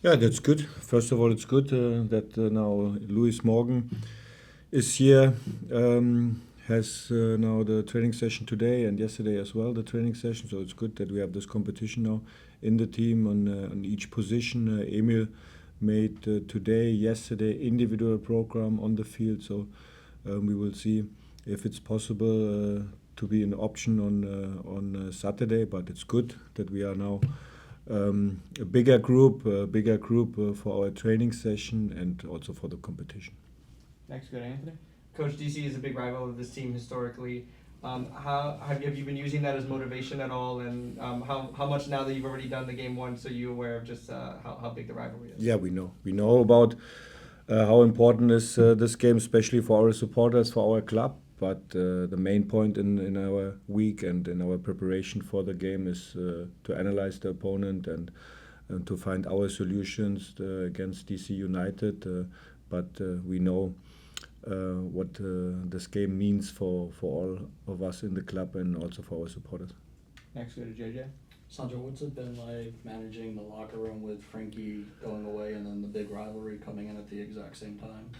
Yeah, that's good. First of all, it's good that now Louis Morgan is here. Has now the training session today and yesterday as well, the training session. So it's good that we have this competition now in the team on each position. Emil made today, yesterday, individual program on the field. So we will see if it's possible to be an option on Saturday. But it's good that we are now a bigger group for our training session and also for the competition. Next, go to Anthony. Coach, DC is a big rival of this team historically. How have you been using that as motivation at all? And how much now that you've already done the game once, are you aware of just how big the rivalry is? Yeah, we know about how important is this game, especially for our supporters, for our club. But the main point in our week and in our preparation for the game is to analyze the opponent and to find our solutions against DC United. But we know what this game means for all of us in the club and also for our supporters. Next, go to JJ. Sandro, what's it been like managing the locker room with Frankie going away and then the big rivalry coming in at the exact same time?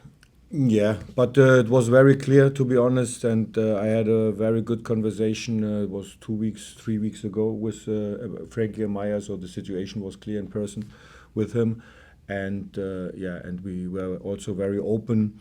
Yeah, but it was very clear, to be honest, and I had a very good conversation. It was 3 weeks ago with Frankie Meyer, so the situation was clear in person with him, and and we were also very open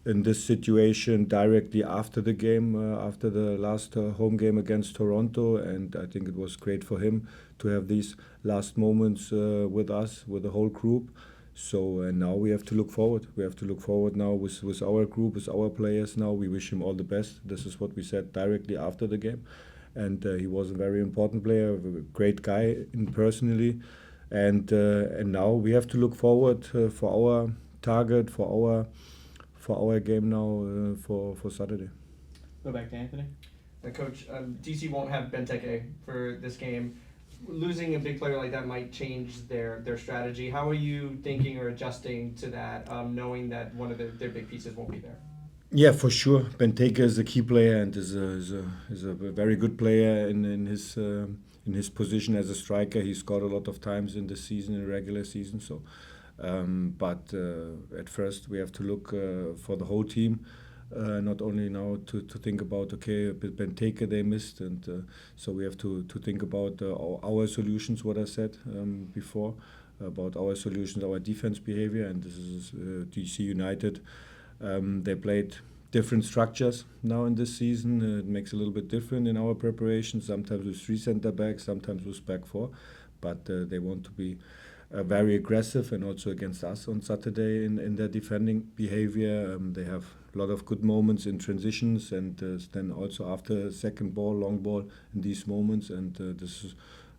in this situation directly after the game, after the last home game against Toronto, and I think it was great for him to have these last moments with us, with the whole group. So and now we have to look forward. We have to look forward now with our group, with our players. Now we wish him all the best. This is what we said directly after the game, and he was a very important player, a great guy personally, and now we have to look forward for our target, for our game now for Saturday. Go back to Anthony. Coach, DC won't have Benteke for this game. Losing a big player like that might change their strategy. How are you thinking or adjusting to that, knowing that one of their big pieces won't be there? Yeah, for sure. Benteke is a key player and is a very good player in his position as a striker. He scored a lot of times in the season, in regular season. So, but at first we have to look for the whole team. Not only now to think about Benteke they missed, and so we have to think about our solutions. What I said before about our solutions, our defense behavior, and this is DC United. They played different structures now in this season. It makes a little bit different in our preparation. Sometimes with 3 center backs, sometimes with back 4, but they want to be very aggressive and also against us on Saturday in their defending behavior. They have a lot of good moments in transitions and then also after second ball, long ball in these moments. And this is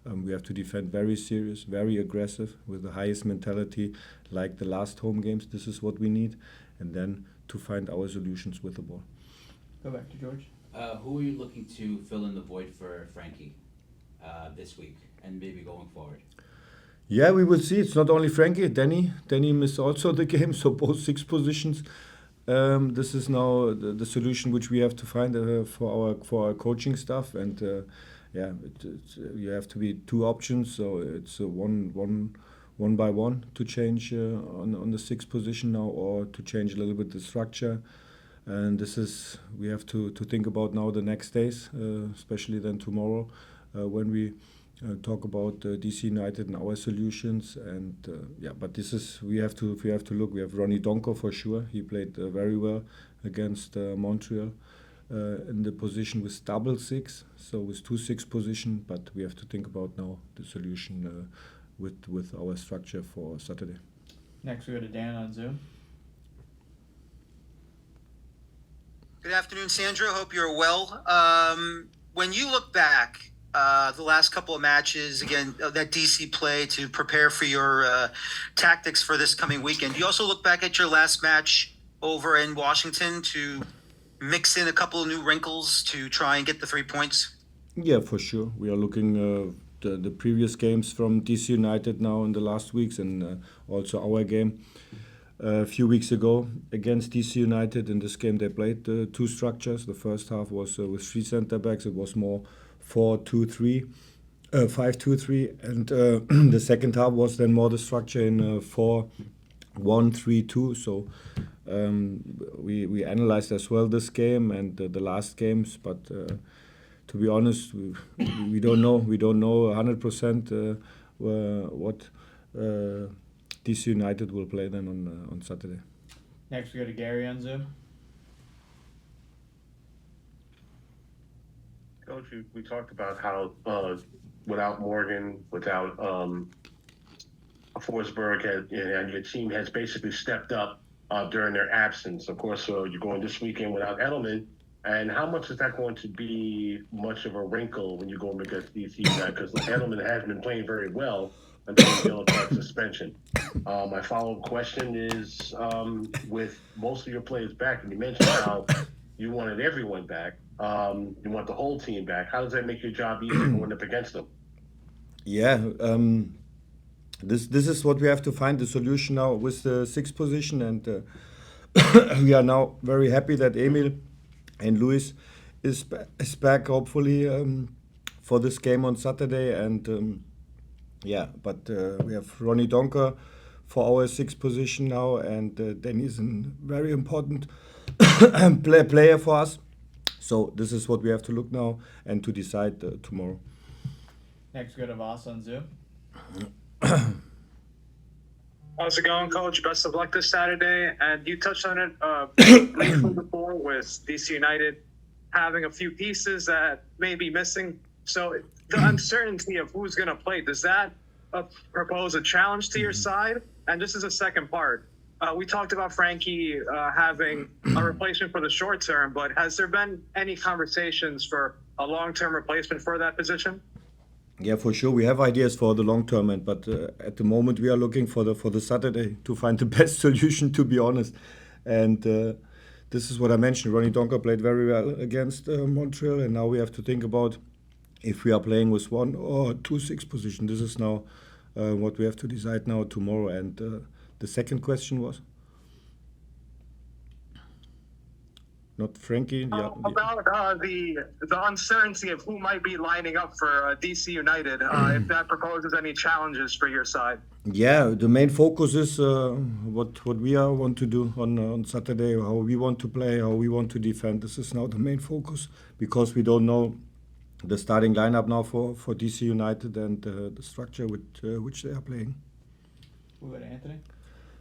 we have to defend very serious, very aggressive with the highest mentality like the last home games. This is what we need. And then to find our solutions with the ball. Go back to George. Who are you looking to fill in the void for Frankie this week and maybe going forward? Yeah, we will see. It's not only Frankie. Danny missed also the game, so both 6 positions. This is now the solution which we have to find for our coaching staff, and you have to be 2 options. So it's one by one to change on the 6th position now, or to change a little bit the structure. And this is we have to think about now the next days, especially then tomorrow when we talk about DC United and our solutions. And but this is we have to look. We have Ronnie Donko for sure. He played very well against Montreal in the position with double 6, so with 2 6 position. But we have to think about now the solution with our structure for Saturday. Next, we go to Dan on Zoom. Good afternoon, Sandro. Hope you're well. When you look back, the last couple of matches, again, that DC play to prepare for your tactics for this coming weekend, you also look back at your last match over in Washington to mix in a couple of new wrinkles to try and get the 3 points? Yeah, for sure. We are looking the previous games from DC United now in the last weeks, and also our game a few weeks ago against DC United. In this game, they played 2 structures. The first half was with 3 center backs. It was more 4-2-3 5-2-3, and the second half was then more the structure in 4-1-3-2. So we analyzed as well this game and the last games, but to be honest, we don't know. We don't know 100% what DC United will play then on Saturday. Next, we go to Gary on Zoom. Coach, we talked about how without Morgan, without Forsberg, and your team has basically stepped up during their absence. Of course, you're going this weekend without Edelman. And how much is that going to be much of a wrinkle when you go against DC United? Because Edelman has been playing very well until Gilliard's suspension. My follow-up question is, with most of your players back, and you mentioned how you wanted everyone back, you want the whole team back. How does that make your job easier going up against them? Yeah, this is what we have to find the solution now with the sixth position, and we are now very happy that Emil and Luis is back, hopefully, for this game on Saturday. And but we have Ronnie Donker for our sixth position now, and then he's a very important player for us. So this is what we have to look now and to decide tomorrow. Next, go to Voss on Zoom. How's it going, Coach? Best of luck this Saturday. And you touched on it briefly before with DC United having a few pieces that may be missing. So the uncertainty of who's going to play, does that propose a challenge to your side? And this is a second part. We talked about Frankie having a replacement for the short term, but has there been any conversations for a long-term replacement for that position? Yeah, for sure. We have ideas for the long term, but at the moment we are looking for the Saturday to find the best solution. To be honest, and this is what I mentioned. Ronnie Donker played very well against Montreal, and now we have to think about if we are playing with 1 or 2 6 position. This is now what we have to decide now tomorrow. And the second question was not Frankie. About the uncertainty of who might be lining up for DC United, if that proposes any challenges for your side. Yeah, the main focus is what we want to do on Saturday, how we want to play, how we want to defend. This is now the main focus because we don't know the starting lineup now for DC United and the structure with which they are playing. We'll go to Anthony.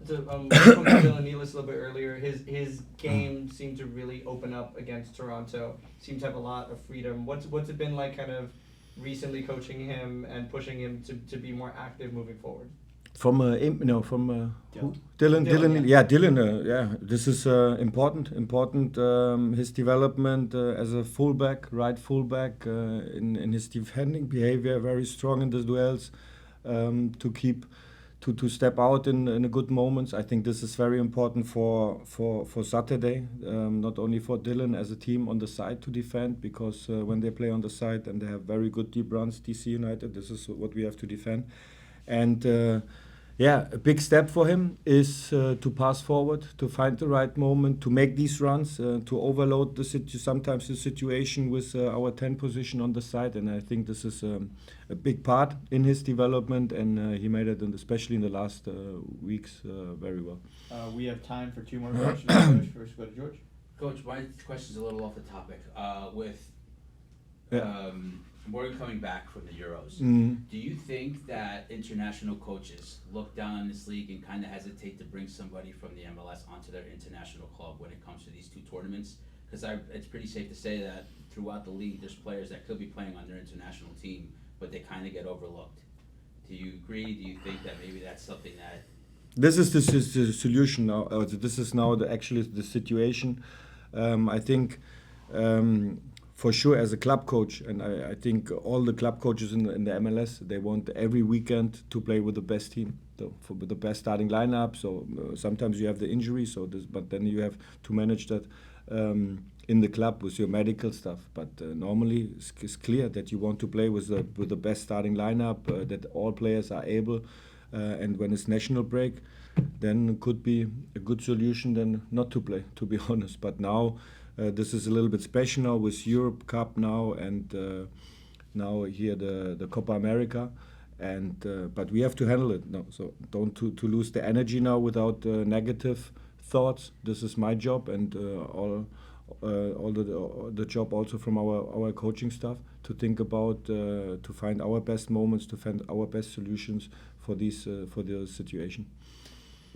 So from Dylan Nealis a little bit earlier, his game seemed to really open up against Toronto. Seemed to have a lot of freedom. What's it been like, kind of recently coaching him and pushing him to be more active moving forward? From Dylan. Dylan. Yeah, Dylan. Yeah, this is important. His development as a fullback, right fullback, in his defending behavior, very strong in the duels, to keep. To step out in a good moments. I think this is very important for Saturday, not only for Dylan as a team on the side to defend, because when they play on the side and they have very good deep runs, DC United, this is what we have to defend. And a big step for him is to pass forward, to find the right moment, to make these runs, to overload sometimes the situation with our 10 position on the side. And I think this is a big part in his development, and he made it, especially in the last weeks, very well. We have time for 2 more questions. Coach, first go to George. Coach, my question's a little off the topic. With Morgan coming back from the Euros, do you think that international coaches look down on this league and kind of hesitate to bring somebody from the MLS onto their international club when it comes to these 2 tournaments? Because it's pretty safe to say that throughout the league, there's players that could be playing on their international team, but they kind of get overlooked. Do you agree? Do you think that maybe that's something that... This is the solution now. This is now actually the situation. I think... for sure, as a club coach, and I think all the club coaches in the MLS, they want every weekend to play with the best team, with the best starting lineup. So sometimes you have the injury, but then you have to manage that in the club with your medical stuff. But normally it's clear that you want to play with the best starting lineup, that all players are able. And when it's national break, then it could be a good solution than not to play, to be honest. But now. This is a little bit special now with Europe Cup now, and now here the Copa America, and but we have to handle it now. So don't to lose the energy now without negative thoughts. This is my job, and all the job also from our coaching staff to think about to find our best moments, to find our best solutions for the situation.